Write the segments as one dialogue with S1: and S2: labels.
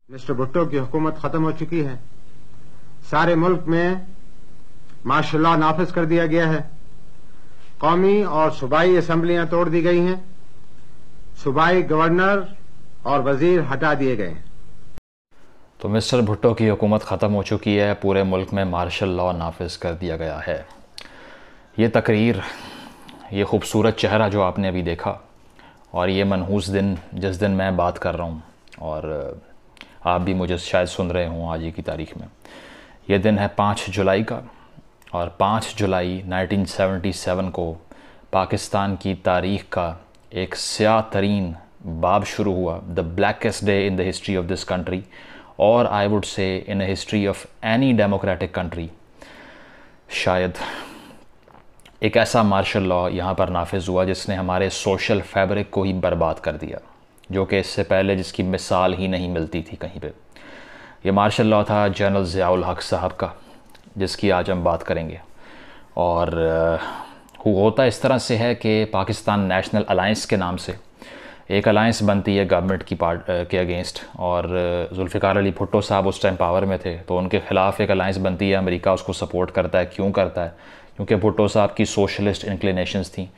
S1: Mister Bhutto की हुकूमत खत्म हो चुकी है। सारे मुल्क में मार्शल लॉ नाफिज कर दिया गया है। कौमी और सूबाई असम्बलियां तोड़ दी गई हैं। सूबाई गवर्नर और वजीर हटा दिए गए हैं।
S2: तो मिस्टर भुट्टो की हुकूमत ख़त्म हो चुकी है, पूरे मुल्क में मार्शल लॉ नाफिज कर दिया गया है। ये तकरीर, ये खूबसूरत चेहरा जो आपने अभी देखा और ये मनहूस दिन जिस दिन मैं बात कर रहा हूँ और आप भी मुझे शायद सुन रहे हों आज ही की तारीख़ में, ये दिन है 5 जुलाई का। और 5 जुलाई 1977 को पाकिस्तान की तारीख़ का एक स्याह तरीन बाब शुरू हुआ, the blackest day in the history of this country, और I would say in the history of any democratic country. शायद एक ऐसा मार्शल लॉ यहाँ पर नाफिज हुआ जिसने हमारे सोशल फैब्रिक को ही बर्बाद कर दिया, जो कि इससे पहले जिसकी मिसाल ही नहीं मिलती थी कहीं पे। ये मार्शल लॉ था जनरल ज़ियाउल हक साहब का, जिसकी आज हम बात करेंगे। और होता इस तरह से है कि पाकिस्तान नेशनल अलायंस के नाम से एक अलायंस बनती है गवर्नमेंट की के अगेंस्ट, और जुल्फ़िकार अली भुट्टो साहब उस टाइम पावर में थे, तो उनके ख़िलाफ़ एक अलायंस बनती है। अमेरिका उसको सपोर्ट करता है। क्यों करता है? क्योंकि भुट्टो साहब की सोशलिस्ट इंक्लिनेशंस थी।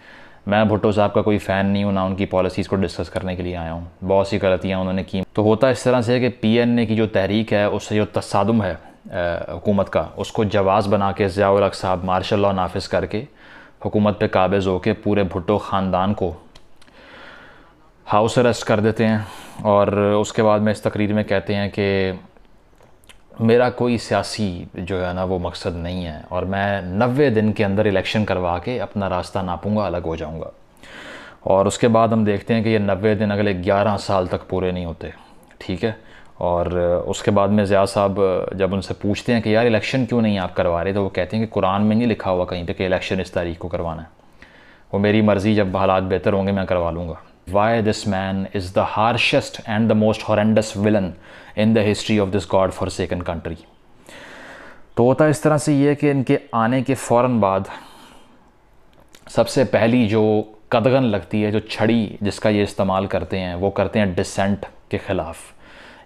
S2: मैं भुट्टो साहब का कोई फ़ैन नहीं हूँ, ना उनकी पॉलिसीज़ को डिस्कस करने के लिए आया हूँ। बहुत सी गलतियाँ उन्होंने की। तो होता इस तरह से कि PNA की जो तहरीक है, उससे जो तसादुम है हुकूमत का, उसको जवाज़ बना के ज़ियाउल हक साहब मार्शल लॉ नाफिज करके हुकूमत पे काबिज़ होकर पूरे भुट्टो ख़ानदान को हाउस अरेस्ट कर देते हैं। और उसके बाद में इस तकरीर में कहते हैं कि मेरा कोई सियासी जो है ना वो मकसद नहीं है, और मैं 90 दिन के अंदर इलेक्शन करवा के अपना रास्ता नापूंगा, अलग हो जाऊंगा। और उसके बाद हम देखते हैं कि ये 90 दिन अगले 11 साल तक पूरे नहीं होते। ठीक है। और उसके बाद में ज़िया साहब जब उनसे पूछते हैं कि यार इलेक्शन क्यों नहीं आप करवा रहे, तो वो कहते हैं कि कुरान में नहीं लिखा हुआ कहीं पे कि इलेक्शन इस तारीख को करवाना है। वो मेरी मर्ज़ी, जब हालात बेहतर होंगे मैं करवा लूँगा। Why this man is the harshest and the most horrendous villain in the history of this God forsaken country। तो होता इस तरह से ये कि इनके आने के फ़ौरन बाद सबसे पहली जो कदगन लगती है, जो छड़ी जिसका ये इस्तेमाल करते हैं, वो करते हैं डिसेंट के ख़िलाफ़।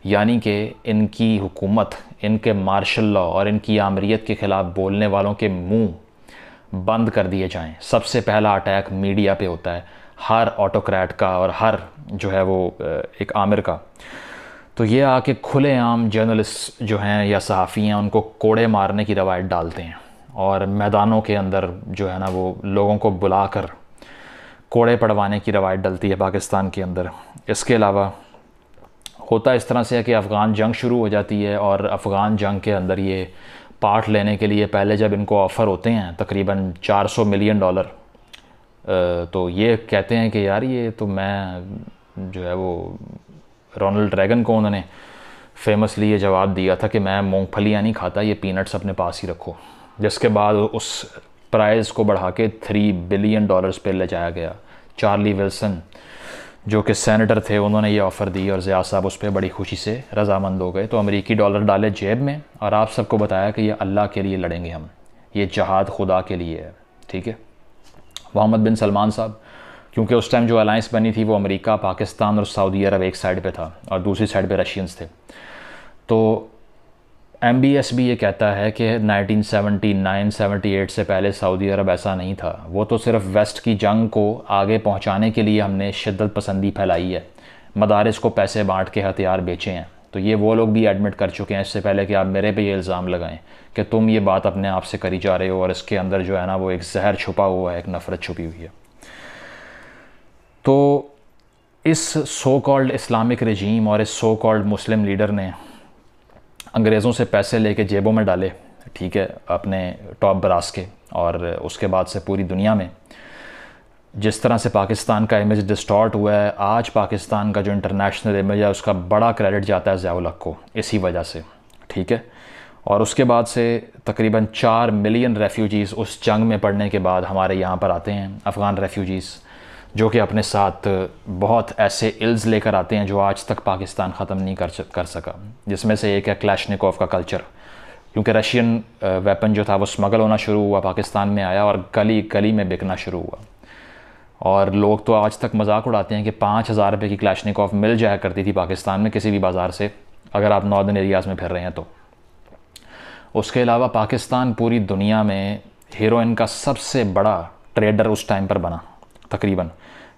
S2: यानी कि इनकी हुकूमत, इनके मार्शल लॉ और इनकी आमरीत के ख़िलाफ़ बोलने वालों के मुंह बंद कर दिए जाएं। सबसे पहला अटैक मीडिया पे होता है, हर ऑटोक्रेट का और हर जो है वो एक आमिर का। तो ये आके खुलेआम जर्नलिस्ट जो हैं या सहाफ़ी हैं, उनको कोड़े मारने की रवायत डालते हैं, और मैदानों के अंदर जो है ना वो लोगों को बुलाकर कोड़े पड़वाने की रवायत डलती है पाकिस्तान के अंदर। इसके अलावा होता इस तरह से है कि अफ़गान जंग शुरू हो जाती है, और अफ़गान जंग के अंदर ये पार्ट लेने के लिए पहले जब इनको ऑफ़र होते हैं तकरीबन $400 मिलियन, तो ये कहते हैं कि यार ये तो मैं जो है वो रोनाल्ड रेगन को उन्होंने फेमसली ये जवाब दिया था कि मैं मूंगफलियाँ नहीं खाता, ये पीनट्स अपने पास ही रखो। जिसके बाद उस प्राइज़ को बढ़ा के $3 बिलियन पे ले जाया गया। चार्ली विल्सन जो कि सेनेटर थे, उन्होंने ये ऑफ़र दी और ज़िया साहब उस पर बड़ी खुशी से रज़ामंद हो गए। तो अमेरिकी डॉलर डाले जेब में और आप सबको बताया कि ये अल्लाह के लिए लड़ेंगे हम, ये जहाद खुदा के लिए है। ठीक है। मोहम्मद बिन सलमान साहब, क्योंकि उस टाइम जो अलायंस बनी थी वो अमेरिका, पाकिस्तान और सऊदी अरब एक साइड पे था और दूसरी साइड पे रशियंस थे। तो MBS भी ये कहता है कि 1979-78 से पहले सऊदी अरब ऐसा नहीं था। वो तो सिर्फ वेस्ट की जंग को आगे पहुंचाने के लिए हमने शिद्दत पसंदी फैलाई है, मदारिस को पैसे बांट के हथियार बेचे हैं। तो ये वो लोग भी एडमिट कर चुके हैं इससे पहले कि आप मेरे पे ये इल्ज़ाम लगाएं कि तुम ये बात अपने आप से करी जा रहे हो, और इसके अंदर जो है ना वो एक जहर छुपा हुआ है, एक नफ़रत छुपी हुई है। तो इस सो कॉल्ड इस्लामिक रजीम और इस सो कॉल्ड मुस्लिम लीडर ने अंग्रेज़ों से पैसे लेके जेबों में डाले, ठीक है, अपने टॉप ब्रास के, और उसके बाद से पूरी दुनिया में जिस तरह से पाकिस्तान का इमेज डिस्टॉर्ट हुआ है, आज पाकिस्तान का जो इंटरनेशनल इमेज है उसका बड़ा क्रेडिट जाता है ज़ियाउल हक को इसी वजह से। ठीक है। और उसके बाद से तकरीबन 4 मिलियन रेफ्यूजीज़ उस जंग में पड़ने के बाद हमारे यहाँ पर आते हैं, अफ़गान रेफ्यूजीज़, जो कि अपने साथ बहुत ऐसे इल्ज़ लेकर आते हैं जो आज तक पाकिस्तान ख़त्म नहीं कर सका। जिसमें से एक है क्लैशनिकोव का कल्चर, क्योंकि रशियन वेपन जो था वो स्मगल होना शुरू हुआ, पाकिस्तान में आया और गली गली में बिकना शुरू हुआ। और लोग तो आज तक मजाक उड़ाते हैं कि 5,000 रुपये की क्लैशनिकोव मिल जाया करती थी पाकिस्तान में किसी भी बाज़ार से, अगर आप नॉर्दर्न एरियाज़ में फिर रहे हैं तो। उसके अलावा पाकिस्तान पूरी दुनिया में हेरोइन का सबसे बड़ा ट्रेडर उस टाइम पर बना। तकरीबन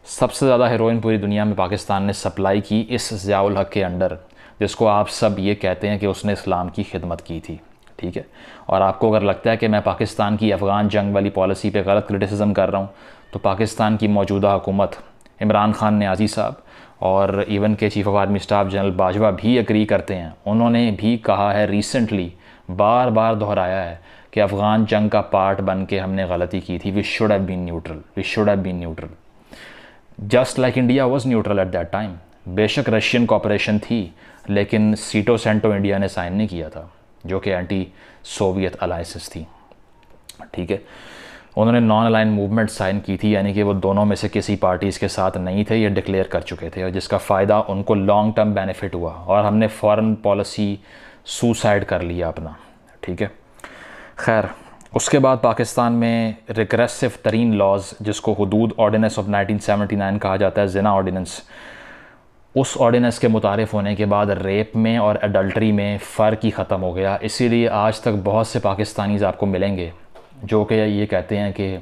S2: सबसे ज़्यादा हेरोइन पूरी दुनिया में पाकिस्तान ने सप्लाई की इस ज़ियाउल हक के अंडर, जिसको आप सब ये कहते हैं कि उसने इस्लाम की खिदमत की थी। ठीक है, और आपको अगर लगता है कि मैं पाकिस्तान की अफ़गान जंग वाली पॉलिसी पे गलत क्रिटिसिज्म कर रहा हूँ, तो पाकिस्तान की मौजूदा हुकूमत, इमरान खान नियाज़ी साहब और इवन के chief of army staff general Bajwa भी एग्री करते हैं। उन्होंने भी कहा है, रिसेंटली बार बार दोहराया है कि अफ़गान जंग का पार्ट बन के हमने गलती की थी। We should have been neutral, we should have been neutral, just like India was neutral at that time. बेशक रशियन कॉपरेशन थी, लेकिन सीटो सेंटो इंडिया ने साइन नहीं किया था, जो कि एंटी सोवियत अलाइंसेस थी। ठीक है, उन्होंने नॉन अलाइन मूवमेंट साइन की थी, यानी कि वो दोनों में से किसी पार्टीज़ के साथ नहीं थे, ये डिक्लेयर कर चुके थे, और जिसका फ़ायदा उनको लॉन्ग टर्म बेनिफिट हुआ, और हमने फॉरेन पॉलिसी सुसाइड कर लिया अपना। ठीक है, खैर उसके बाद पाकिस्तान में रिग्रेसिव तरीन लॉज, जिसको हुदूद ऑर्डिनेंस ऑफ 1979 कहा जाता है, जिना ऑर्डिनेंस, उस ऑर्डिनेंस के मुतारिफ़ होने के बाद रेप में और अडल्ट्री में फ़र्क ही ख़त्म हो गया। इसीलिए आज तक बहुत से पाकिस्तानीज़ आपको मिलेंगे जो कि ये कहते हैं कि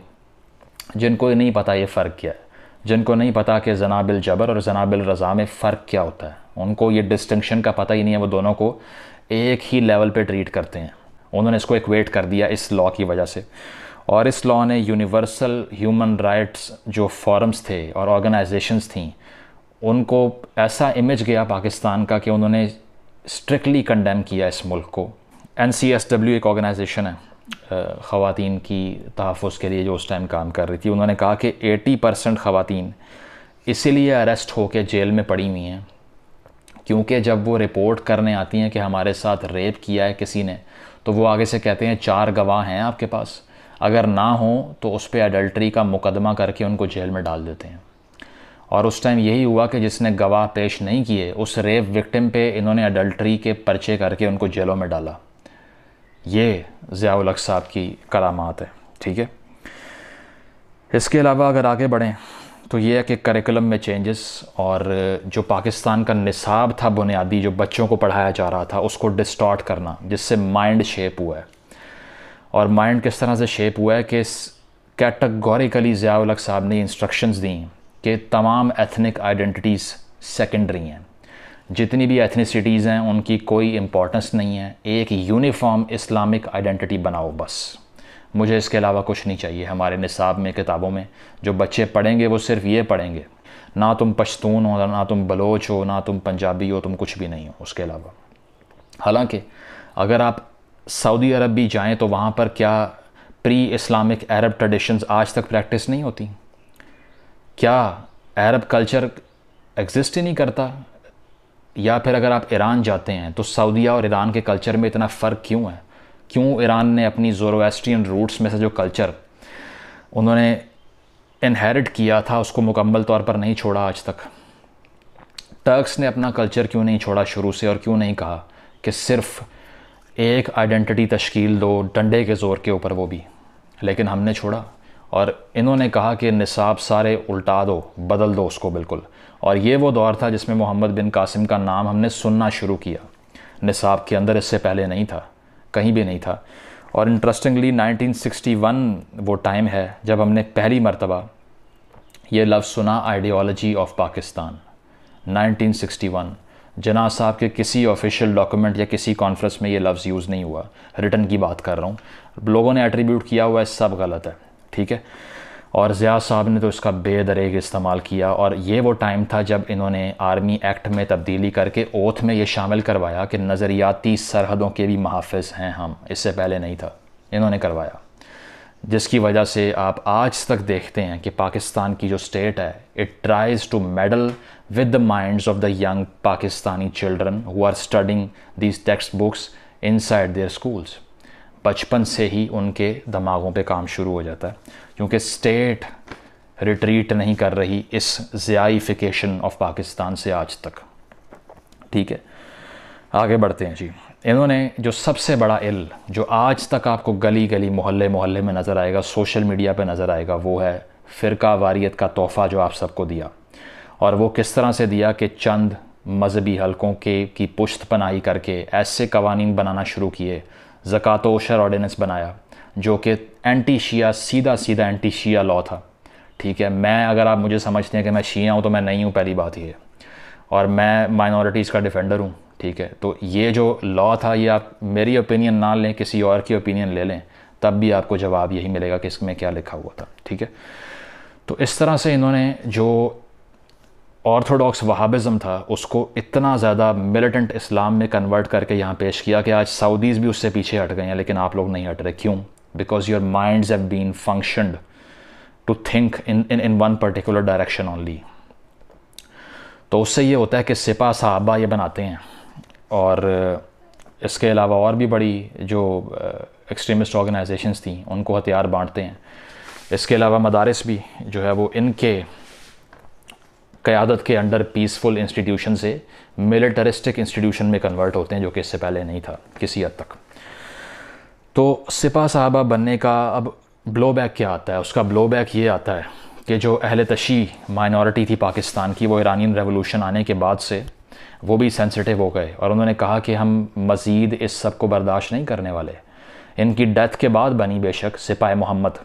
S2: जिनको नहीं पता ये फ़र्क क्या है, जिनको नहीं पता कि जना बिल जबर और जना बिल रज़ा में फ़र्क क्या होता है, उनको ये डिस्टिंक्शन का पता ही नहीं है। वो दोनों को एक ही लेवल पे ट्रीट करते हैं। उन्होंने इसको इक्वेट कर दिया इस लॉ की वजह से, और इस लॉ ने यूनिवर्सल ह्यूमन राइट्स जो फोरम्स थे और ऑर्गेनाइजेशंस थी, उनको ऐसा इमेज गया पाकिस्तान का कि उन्होंने स्ट्रिक्टली कंडेम किया इस मुल्क को। NCSW एक ऑर्गेनाइजेशन है ख़वातीन की तहफ़्फ़ुज़ के लिए, जो उस टाइम काम कर रही थी। उन्होंने कहा कि 80% ख़वातीन इसीलिए अरेस्ट होकर जेल में पड़ी हुई हैं क्योंकि जब वो रिपोर्ट करने आती हैं कि हमारे साथ रेप किया है किसी ने, तो वो आगे से कहते हैं 4 गवाह हैं आपके पास, अगर ना हो तो उस पर अडल्ट्री का मुकदमा करके उनको जेल में डाल देते हैं। और उस टाइम यही हुआ कि जिसने गवाह पेश नहीं किए, उस रेप विक्टिम पे इन्होंने अडल्ट्री के पर्चे करके उनको जेलों में डाला। ये ज़ियाउल हक साहब की करामात है। ठीक है, इसके अलावा अगर आगे बढ़ें तो ये है कि करिकुलम में चेंजेस, और जो पाकिस्तान का निसाब था बुनियादी, जो बच्चों को पढ़ाया जा रहा था, उसको डिस्टॉर्ट करना, जिससे माइंड शेप हुआ है। और माइंड किस तरह से शेप हुआ है कि कैटेगोरिकली ज़ियाउल हक साहब ने इंस्ट्रक्शंस दी कि तमाम एथनिक आइडेंटिटीज़ सेकेंडरी हैं, जितनी भी एथनिसिटीज़ हैं उनकी कोई इम्पोर्टेंस नहीं है, एक यूनिफॉर्म इस्लामिक आइडेंटिटी बनाओ बस, मुझे इसके अलावा कुछ नहीं चाहिए। हमारे निसाब में, किताबों में जो बच्चे पढ़ेंगे वो सिर्फ ये पढ़ेंगे, ना तुम पश्तून हो, ना तुम बलोच हो, ना तुम पंजाबी हो, तुम कुछ भी नहीं हो उसके अलावा। हालांकि अगर आप सऊदी अरब भी जाएं तो वहाँ पर क्या प्री इस्लामिक अरब ट्रेडिशंस आज तक प्रैक्टिस नहीं होती? क्या अरब कल्चर एग्जिस्ट ही नहीं करता? या फिर अगर आप ईरान जाते हैं तो सऊदीया और ईरान के कल्चर में इतना फ़र्क क्यों है? क्यों ईरान ने अपनी ज़ोरोएस्ट्रियन रूट्स में से जो कल्चर उन्होंने इनहेरिट किया था उसको मुकम्मल तौर पर नहीं छोड़ा आज तक? टर्क्स ने अपना कल्चर क्यों नहीं छोड़ा शुरू से, और क्यों नहीं कहा कि सिर्फ एक आइडेंटिटी तश्कील दो डंडे के ज़ोर के ऊपर, वो भी? लेकिन हमने छोड़ा, और इन्होंने कहा कि निसाब सारे उल्टा दो, बदल दो उसको बिल्कुल। और ये वो दौर था जिसमें मोहम्मद बिन कासिम का नाम हमने सुनना शुरू किया निसाब के अंदर, इससे पहले नहीं था, कहीं भी नहीं था। और इंटरेस्टिंगली 1961 वो टाइम है जब हमने पहली मरतबा ये लफ्ज़ सुना, आइडियोलॉजी ऑफ पाकिस्तान। 1961 जना साहब के किसी ऑफिशियल डॉक्यूमेंट या किसी कॉन्फ्रेंस में ये लफ्ज़ यूज़ नहीं हुआ, रिटन की बात कर रहा हूँ। लोगों ने एट्रीब्यूट किया हुआ है, सब गलत है। ठीक है, और ज़िया साहब ने तो इसका बेदरेग इस्तेमाल किया। और ये वो टाइम था जब इन्होंने आर्मी एक्ट में तब्दीली करके ओथ में ये शामिल करवाया कि नज़रियाती सरहदों के भी मुहाफ़िज़ हैं हम, इससे पहले नहीं था, इन्होंने करवाया, जिसकी वजह से आप आज तक देखते हैं कि पाकिस्तान की जो स्टेट है, it tries to meddle with the minds of the young Pakistani children who are studying these text books inside their schools. बचपन से ही उनके दिमागों पे काम शुरू हो जाता है, क्योंकि स्टेट रिट्रीट नहीं कर रही इस ज़ियाइफिकेशन ऑफ पाकिस्तान से आज तक। ठीक है, आगे बढ़ते हैं जी। इन्होंने जो सबसे बड़ा इल जो आज तक आपको गली गली मोहल्ले मोहल्ले में नज़र आएगा, सोशल मीडिया पे नज़र आएगा, वो है फ़िरका वारियत का तोहफ़ा जो आप सबको दिया। और वो किस तरह से दिया कि चंद मजहबी हलकों की पुश्त पनाही करके ऐसे कवानीन बनाना शुरू किए। ज़कात व उशर ऑर्डिनेंस बनाया जो कि एंटी शिया, सीधा सीधा एंटी शिया लॉ था। ठीक है, मैं अगर आप मुझे समझते हैं कि मैं शिया हूँ तो मैं नहीं हूँ, पहली बात ये, और मैं माइनॉरिटीज़ का डिफेंडर हूँ। ठीक है, तो ये जो लॉ था, ये आप मेरी ओपिनियन ना लें, किसी और की ओपिनियन ले लें, तब भी आपको जवाब यही मिलेगा कि इसमें क्या लिखा हुआ था। ठीक है, तो इस तरह से इन्होंने जो ऑर्थोडॉक्स वहाबिज़म था उसको इतना ज़्यादा मिलिटेंट इस्लाम में कन्वर्ट करके यहाँ पेश किया कि आज सऊदीज़ भी उससे पीछे हट गए हैं, लेकिन आप लोग नहीं हट रहे। क्यों? Because your minds have been functioned to think in one particular direction only. तो उससे ये होता है कि सिपा सहाबा ये बनाते हैं, और इसके अलावा और भी बड़ी जो एक्सट्रीमिस्ट ऑर्गेनाइजेशंस थी उनको हथियार बांटते हैं। इसके अलावा मदारिस भी जो है वो इनके क़यादत के अंडर पीसफुल इंस्टीट्यूशन से मिलिटरिस्टिक इंस्टीट्यूशन में कन्वर्ट होते हैं, जो कि इससे पहले नहीं था किसी हद तक। तो सिपा सहाबा बनने का अब ब्लो बैक क्या आता है? उसका ब्लो बैक ये आता है कि जो अहले तशी माइनॉरिटी थी पाकिस्तान की, वो ईरानियन रेवोल्यूशन आने के बाद से वो भी सेंसिटिव हो गए, और उन्होंने कहा कि हम मज़ीद इस सब को बर्दाश्त नहीं करने वाले। इनकी डेथ के बाद बनी बेशक सिपाही मोहम्मद,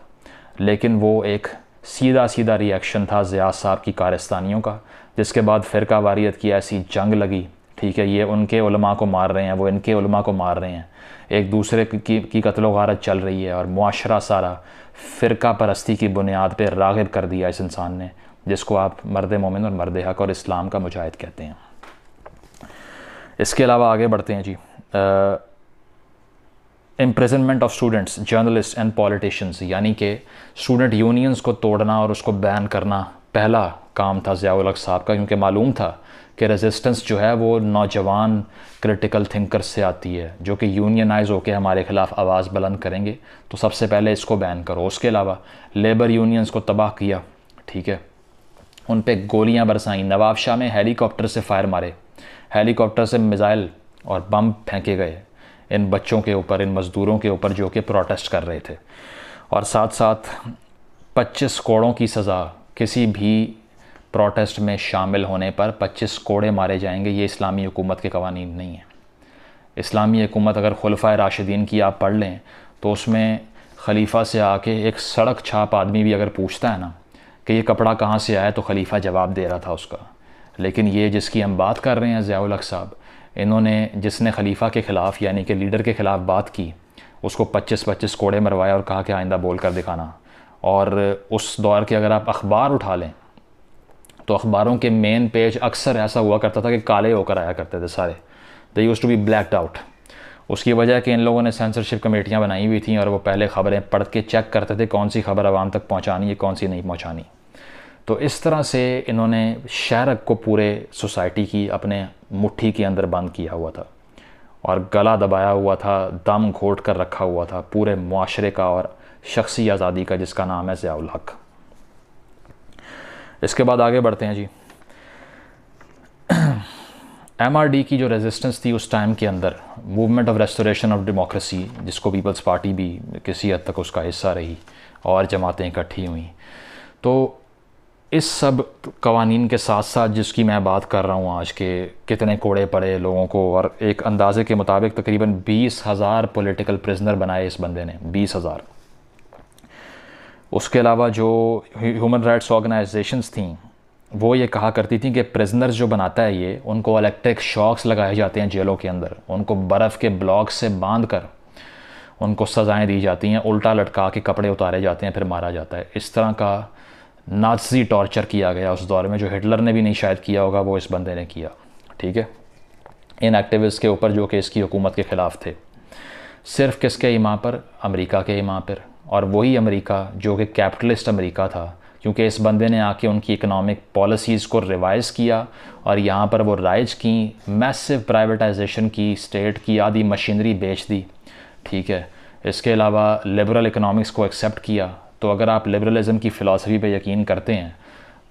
S2: लेकिन वो एक सीधा सीधा रिएक्शन था ज़िया साहब की कारस्तानियों का, जिसके बाद फ़िरका वारियत की ऐसी जंग लगी। ठीक है, ये उनके उलमा को मार रहे हैं, वो इनके उलमा को मार रहे हैं, एक दूसरे की कत्लो गारत चल रही है, और मुआशरा सारा फ़िरका परस्ती की बुनियाद पर राग़िब कर दिया इस इंसान ने, जिसको आप मर्द मोमिन और मर्द हक़ और इस्लाम का मुजाहिद कहते हैं। इसके अलावा आगे बढ़ते हैं जी। Imprisonment of students, journalist and politicians, यानी कि स्टूडेंट यूनियंस को तोड़ना और उसको बैन करना पहला काम था ज़िया-उल-हक़ साहब का, क्योंकि मालूम था कि रेजिस्टेंस जो है वो नौजवान क्रिटिकल थिंकर्स से आती है, जो कि यूनियनाइज होकर हमारे ख़िलाफ़ आवाज़ बुलंद करेंगे, तो सबसे पहले इसको बैन करो। उसके अलावा लेबर यूनियंस को तबाह किया। ठीक है, उन पे गोलियां बरसाईं, नवाब शाह में हेलीकॉप्टर से फायर मारे, हेलीकॉप्टर से मिज़ाइल और बम फेंके गए इन बच्चों के ऊपर, इन मज़दूरों के ऊपर जो कि प्रोटेस्ट कर रहे थे, और साथ साथ 25 कोड़ों की सज़ा, किसी भी प्रोटेस्ट में शामिल होने पर 25 कोड़े मारे जाएंगे। ये इस्लामी हुकूमत के कवानीन नहीं है। इस्लामी हुकूमत अगर खुलफाए राशिदीन की आप पढ़ लें तो उसमें खलीफा से आके एक सड़क छाप आदमी भी अगर पूछता है ना कि ये कपड़ा कहाँ से आया, तो खलीफा जवाब दे रहा था उसका। लेकिन ये जिसकी हम बात कर रहे हैं ज़िया-उल-हक़ साहब, इन्होंने जिसने खलीफा के ख़िलाफ़ यानी कि लीडर के ख़िलाफ़ बात की, उसको 25-25 कोड़े मरवाया और कहा कि आइंदा बोल कर दिखाना। और उस दौर के अगर आप अखबार उठा लें तो अखबारों के मेन पेज अक्सर ऐसा हुआ करता था कि काले होकर आया करते थे सारे, they used to be blacked out. उसकी वजह कि इन लोगों ने सेंसरशिप कमेटियाँ बनाई हुई थी, और वो पहले ख़बरें पढ़ के चेक करते थे कौन सी खबर आवाम तक पहुँचानी है, कौन सी नहीं पहुँचानी। तो इस तरह से इन्होंने शहरक को पूरे सोसाइटी की अपने मुट्ठी के अंदर बंद किया हुआ था, और गला दबाया हुआ था, दम घोट कर रखा हुआ था पूरे मुआशरे का और शख्सी आज़ादी का, जिसका नाम है ज़िया-उल-हक़। इसके बाद आगे बढ़ते हैं जी। MRD की जो रेजिस्टेंस थी उस टाइम के अंदर, movement of restoration of democracy, जिसको पीपल्स पार्टी भी किसी हद तक उसका हिस्सा रही और जमातें इकट्ठी हुई, तो इस सब कवानीन के साथ साथ जिसकी मैं बात कर रहा हूँ आज के, कितने कोड़े पड़े लोगों को, और एक अंदाजे के मुताबिक तकरीबन 20,000 पॉलिटिकल प्रिजनर बनाए इस बंदे ने, 20,000। उसके अलावा जो ह्यूमन राइट्स ऑर्गेनाइजेशंस थीं वो ये कहा करती थी कि प्रिजनर्स जो बनाता है ये, उनको इलेक्ट्रिक शॉक्स लगाए जाते हैं जेलों के अंदर, उनको बर्फ़ के ब्लॉक से बांध कर उनको सज़ाएँ दी जाती हैं, उल्टा लटका के कपड़े उतारे जाते हैं, फिर मारा जाता है। इस तरह का नाज़ी टॉर्चर किया गया उस दौर में, जो हिटलर ने भी नहीं शायद किया होगा, वो इस बंदे ने किया। ठीक है, इन एक्टिविस्ट के ऊपर जो कि इसकी हुकूमत के ख़िलाफ़ थे। सिर्फ किसके इमा पर? अमेरिका के इमा पर, और वही अमेरिका जो कि कैपिटलिस्ट अमेरिका था, क्योंकि इस बंदे ने आके उनकी इकनॉमिक पॉलिसीज़ को रिवाइज़ किया और यहाँ पर वो राइज की, मैसिव प्राइवेटाइजेशन की, स्टेट की आधी मशीनरी बेच दी। ठीक है, इसके अलावा लिबरल इकनॉमिक्स को एक्सेप्ट किया। तो अगर आप लिबरलिज़म की फ़िलासफ़ी पे यकीन करते हैं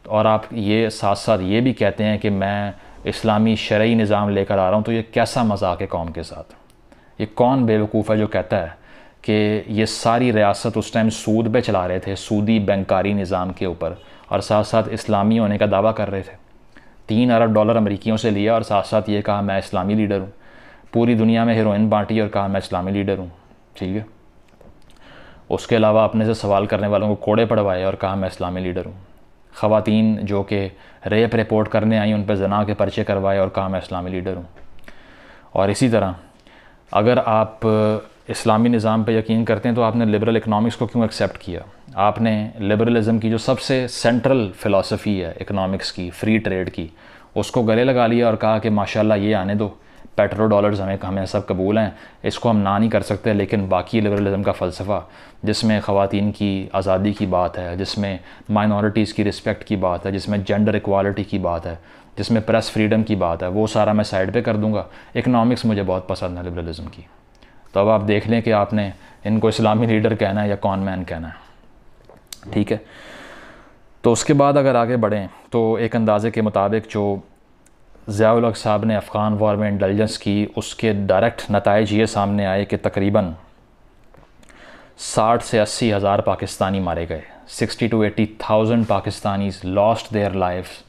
S2: और आप ये साथ साथ ये भी कहते हैं कि मैं इस्लामी शरई निज़ाम लेकर आ रहा हूँ, तो ये कैसा मजाक है कौम के साथ? ये कौन बेवकूफ़ है जो कहता है कि ये सारी रियासत उस टाइम सूद पे चला रहे थे, सूदी बैंकारी निज़ाम के ऊपर, और साथ साथ इस्लामी होने का दावा कर रहे थे? $3 अरब अमेरिकियों से लिया और साथ साथ ये कहा मैं इस्लामी लीडर हूँ। पूरी दुनिया में हेरोइन बांटी और कहा मैं इस्लामी लीडर हूँ, ठीक है। उसके अलावा अपने से सवाल करने वालों को कोड़े पड़वाए और कहा मैं इस्लामी लीडर हूँ। ख़वातीन जो कि रेप रिपोर्ट करने आई उन पर जना के पर्चे करवाए और कहा मैं इस्लामी लीडर हूँ। और इसी तरह अगर आप इस्लामी निज़ाम पे यकीन करते हैं तो आपने लिबरल इकनॉमिक्स को क्यों एक्सेप्ट किया? आपने लिबरलिज़म की जो सबसे सेंट्रल फ़िलासफ़ी है इकनॉमिक्स की, फ्री ट्रेड की, उसको गले लगा लिया और कहा कि माशाल्लाह ये आने दो, पेट्रो डॉलर्स हमें सब कबूल हैं, इसको हम ना नहीं कर सकते। लेकिन बाकी लिबरलिज़म का फ़लसफ़ा जिसमें ख़वातीन की आज़ादी की बात है, जिसमें माइनॉरिटीज़ की रिस्पेक्ट की बात है, जिसमें जेंडर इक्वालिटी की बात है, जिसमें प्रेस फ्रीडम की बात है, वो सारा मैं साइड पे कर दूंगा। इकनॉमिक्स मुझे बहुत पसंद है लिबरलिज़म की। तो अब आप देख लें कि आपने इनको इस्लामी लीडर कहना है या कॉन मैन कहना है, ठीक है। तो उसके बाद अगर आगे बढ़ें तो एक अंदाज़े के मुताबिक जो ज़िया-उल-हक़ साहब ने अफ़गान वॉर में इंटेलिजेंस की, उसके डायरेक्ट नताइज ये सामने आए कि तकरीबन 60 से 80 हज़ार पाकिस्तानी मारे गए। 60 to 80,000 Pakistanis lost their lifes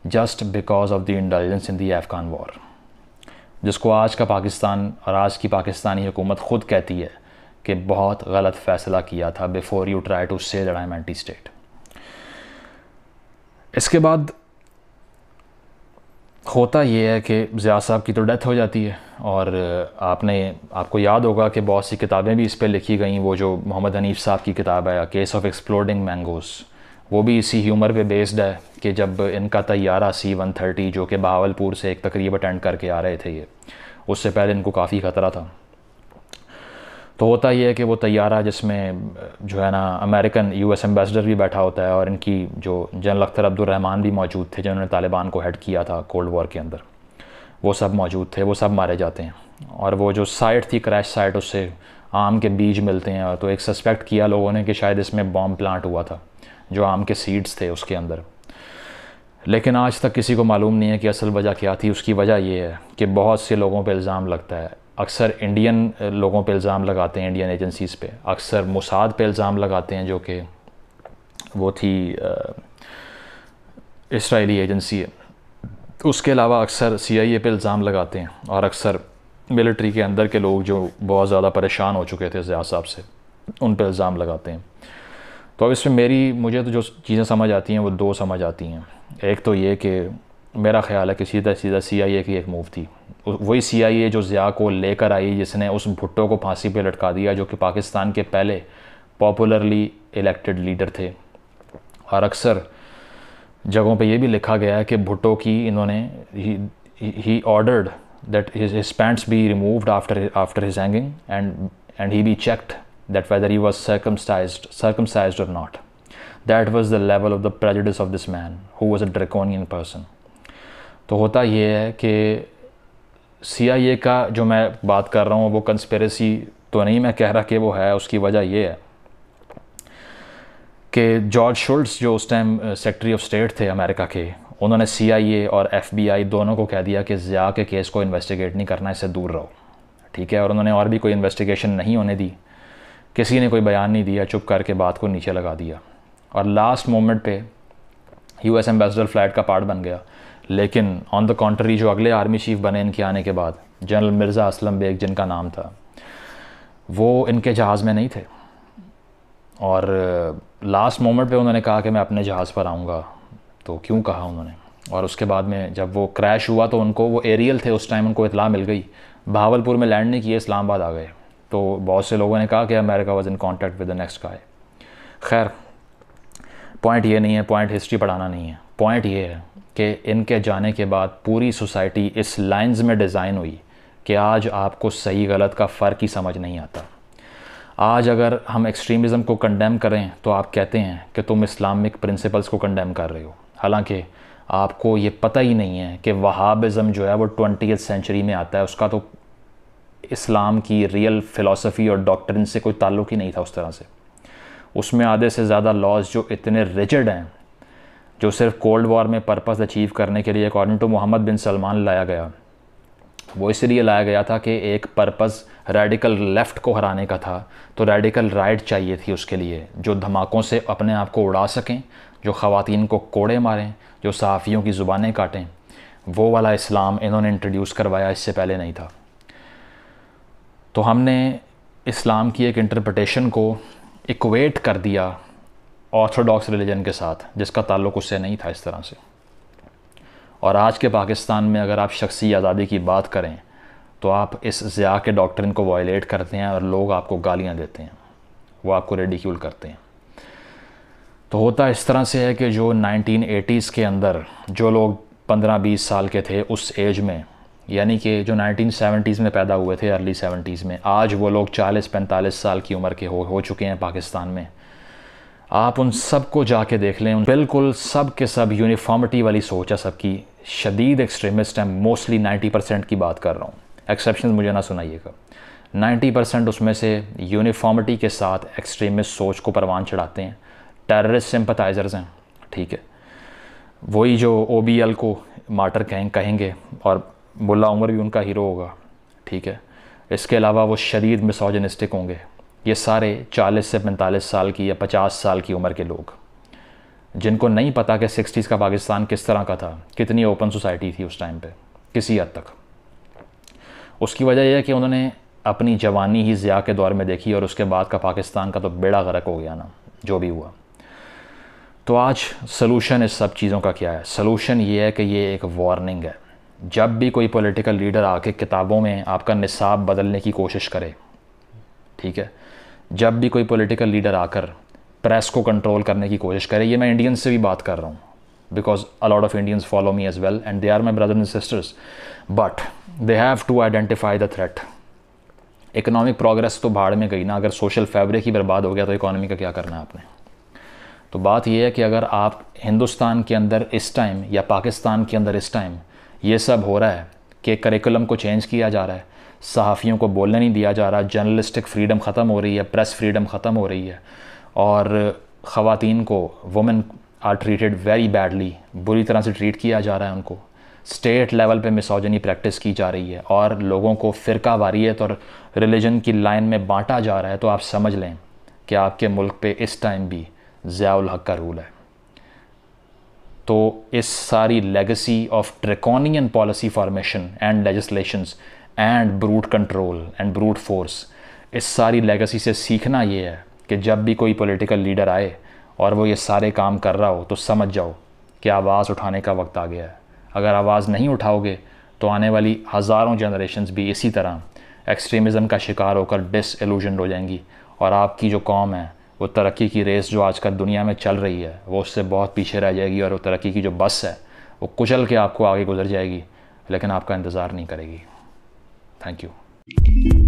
S2: just because of the intelligence in the Afghan war, जिसको आज का पाकिस्तान और आज की पाकिस्तानी हुकूमत ख़ुद कहती है कि बहुत गलत फ़ैसला किया था before you try to say that I am anti state. इसके बाद होता ये है कि ज़िया साहब की तो डेथ हो जाती है और आपको याद होगा कि बहुत सी किताबें भी इस पर लिखी गई। वो जो मोहम्मद हनीफ़ साहब की किताब है केस ऑफ एक्सप्लोडिंग मैंगोज़, वो भी इसी ह्यूमर पे बेस्ड है कि जब इनका तैयारा C-130 जो कि बहावलपुर से एक तकरीब अटेंड करके आ रहे थे, ये उससे पहले इनको काफ़ी ख़तरा था। तो होता ये है कि वो तैयारा जिसमें जो है ना अमेरिकन US एम्बेसडर भी बैठा होता है और इनकी जो जनरल अख्तर अब्दुर्रहमान भी मौजूद थे जिन्होंने तालिबान को हेड किया था कोल्ड वॉर के अंदर, वो सब मौजूद थे, वो सब मारे जाते हैं। और वो जो साइट थी, क्रैश साइट, उससे आम के बीज मिलते हैं। और तो एक सस्पेक्ट किया लोगों ने कि शायद इसमें बॉम्ब प्लांट हुआ था, जो आम के सीड्स थे उसके अंदर। लेकिन आज तक किसी को मालूम नहीं है कि असल वजह क्या थी। उसकी वजह ये है कि बहुत से लोगों पे इल्ज़ाम लगता है, अक्सर इंडियन लोगों पे इल्ज़ाम लगाते हैं, इंडियन एजेंसीज़ पे, अक्सर मोसाद पे इल्ज़ाम लगाते हैं जो कि वो थी इसराइली एजेंसी है। उसके अलावा अक्सर CIA पे इल्ज़ाम लगाते हैं और अक्सर मिलिट्री के अंदर के लोग जो बहुत ज़्यादा परेशान हो चुके थे ज़िया साहब से, उन पे इल्ज़ाम लगाते हैं। तो अब इसमें मुझे तो जो चीज़ें समझ आती हैं वो दो समझ आती हैं। एक तो ये कि मेरा ख्याल है कि सीधा CIA की एक मूव थी, वही CIA जो ज़िया को लेकर आई, जिसने उस भुट्टो को फांसी पे लटका दिया जो कि पाकिस्तान के पहले पॉपुलरली इलेक्टेड लीडर थे। और अक्सर जगहों पे ये भी लिखा गया है कि भुट्टो की इन्होंने he ordered that his pants be removed after his hanging and he be checked that whether he was circumcised or not. That was the level of the prejudice of this man, who was a draconian person. तो होता ये है कि CIA का जो मैं बात कर रहा हूँ वो कंस्पिरेसी तो नहीं मैं कह रहा कि वो है। उसकी वजह ये है कि जॉर्ज शुल्ट्ज़ जो उस टाइम सेक्रेटरी ऑफ स्टेट थे अमेरिका के, उन्होंने CIA और FBI दोनों को कह दिया कि ज़िया के केस को इन्वेस्टिगेट नहीं करना, इससे दूर रहो, ठीक है। और उन्होंने और भी कोई इन्वेस्टिगेशन नहीं होने दी, किसी ने कोई बयान नहीं दिया, चुप करके बात को नीचे लगा दिया। और लास्ट मोमेंट पे US एम्बेसडर फ्लाइट का पार्ट बन गया। लेकिन ऑन द कॉन्ट्री जो अगले आर्मी चीफ बने इनके आने के बाद, जनरल मिर्ज़ा असलम बेग जिनका नाम था, वो इनके जहाज़ में नहीं थे। और लास्ट मोमेंट पे उन्होंने कहा कि मैं अपने जहाज़ पर आऊँगा। तो क्यों कहा उन्होंने? और उसके बाद में जब वो क्रैश हुआ तो उनको, वो एरियल थे उस टाइम, उनको इतला मिल गई, बहावलपुर में लैंड नहीं किए, इस्लामाबाद आ गए। तो बहुत से लोगों ने कहा कि America was in contact with the next guy. खैर, पॉइंट ये नहीं है, पॉइंट हिस्ट्री पढ़ाना नहीं है। पॉइंट ये है कि इनके जाने के बाद पूरी सोसाइटी इस लाइंस में डिज़ाइन हुई कि आज आपको सही गलत का फ़र्क ही समझ नहीं आता। आज अगर हम एक्सट्रीमिज़म को कंडेम करें तो आप कहते हैं कि तुम इस्लामिक प्रिंसिपल्स को कंडेम कर रहे हो, हालांकि आपको ये पता ही नहीं है कि वहाबिज़म जो है वो 20वीं सेंचुरी में आता है। उसका तो इस्लाम की रियल फ़िलासफ़ी और डॉक्ट्रिन से कोई ताल्लुक़ ही नहीं था उस तरह से। उसमें आधे से ज़्यादा लॉज जो इतने रिजिड हैं, जो सिर्फ कोल्ड वॉर में पर्पस अचीव करने के लिए अकॉर्डिंग टू मोहम्मद बिन सलमान लाया गया, वो इसलिए लाया गया था कि एक पर्पस रेडिकल लेफ़्ट को हराने का था, तो रेडिकल राइट चाहिए थी उसके लिए, जो धमाकों से अपने आप को उड़ा सकें, जो ख़वातीन को कोड़े मारें, जो सहाफ़ियों की ज़ुबानें काटें, वो वाला इस्लाम इन्होंने इंट्रोड्यूस करवाया, इससे पहले नहीं था। तो हमने इस्लाम की एक इंटरप्रिटेशन को इक्वेट कर दिया ऑर्थोडॉक्स रिलीजन के साथ, जिसका ताल्लुक़ उससे नहीं था इस तरह से। और आज के पाकिस्तान में अगर आप शख्सी आज़ादी की बात करें तो आप इस ज़िया के डॉक्ट्रिन को वायलेट करते हैं और लोग आपको गालियाँ देते हैं, वो आपको रेडिक्यूल करते हैं। तो होता इस तरह से है कि जो 1980s के अंदर जो लोग 15-20 साल के थे उस एज में, यानी कि जो 1970s में पैदा हुए थे, अर्ली 70s में, आज वो लोग 40-45 साल की उम्र के हो चुके हैं पाकिस्तान में। आप उन सब को जाके देख लें, बिल्कुल सब के सब यूनिफॉर्मिटी वाली सोच है सबकी, शदीद एक्सट्रीमिस्ट हैं, मोस्टली 90% की बात कर रहा हूँ, एक्सेप्शन मुझे ना सुनाइएगा। 90% उसमें से यूनिफॉर्मिटी के साथ एक्सट्रीमिस्ट सोच को परवान चढ़ाते हैं, टेररिस्ट सिंपथाइजर्स हैं, ठीक है। वही जो OBL को मार्टर कहेंगे और मुल्ला उमर भी उनका हीरो होगा, ठीक है। इसके अलावा वो शदीद मिसोजिनिस्टिक होंगे। ये सारे 40 से 45 साल की या 50 साल की उम्र के लोग, जिनको नहीं पता कि 60s का पाकिस्तान किस तरह का था, कितनी ओपन सोसाइटी थी उस टाइम पे किसी हद तक। उसकी वजह यह है कि उन्होंने अपनी जवानी ही ज़िया के दौर में देखी और उसके बाद का पाकिस्तान का तो बेड़ा गर्क हो गया ना, जो भी हुआ। तो आज सलूशन इस सब चीज़ों का क्या है? सलूशन ये है कि ये एक वार्निंग है। जब भी कोई पॉलिटिकल लीडर आके किताबों में आपका निसाब बदलने की कोशिश करे, ठीक है, जब भी कोई पॉलिटिकल लीडर आकर प्रेस को कंट्रोल करने की कोशिश करे, ये मैं इंडियंस से भी बात कर रहा हूँ, because a lot of Indians follow me as well and they are my brothers and sisters, but they have to identify the threat. Economic progress तो भाड़ में गई ना, अगर सोशल फैब्रिक ही बर्बाद हो गया तो इकोनॉमी का क्या करना है आपने। तो बात यह है कि अगर आप हिंदुस्तान के अंदर इस टाइम या पाकिस्तान के अंदर इस टाइम ये सब हो रहा है कि करिकुलम को चेंज किया जा रहा है, सहाफ़ियों को बोलने नहीं दिया जा रहा, जर्नलिस्टिक फ्रीडम ख़त्म हो रही है, प्रेस फ्रीडम ख़त्म हो रही है, और ख़वातीन को, women are treated very badly, बुरी तरह से ट्रीट किया जा रहा है उनको, स्टेट लेवल पे मिसोजिनी प्रैक्टिस की जा रही है और लोगों को फ़िरका वारियत और रिलीजन की लाइन में बांटा जा रहा है, तो आप समझ लें कि आपके मुल्क पे इस टाइम भी ज़ियाउल हक का रूल है। तो इस सारी legacy of draconian policy formation and legislations and brute control and brute force, इस सारी लेगेसी से सीखना ये है कि जब भी कोई पॉलिटिकल लीडर आए और वो ये सारे काम कर रहा हो तो समझ जाओ कि आवाज़ उठाने का वक्त आ गया है। अगर आवाज़ नहीं उठाओगे तो आने वाली हज़ारों जनरेशन्स भी इसी तरह एक्सट्रीमिज़म का शिकार होकर डिसइल्यूजन्ड हो जाएंगी, और आपकी जो कौम है वो तरक्की की रेस जो आजकल दुनिया में चल रही है वो उससे बहुत पीछे रह जाएगी, और वो तरक्की की जो बस है वो कुचल के आपको आगे गुजर जाएगी, लेकिन आपका इंतज़ार नहीं करेगी। Thank you.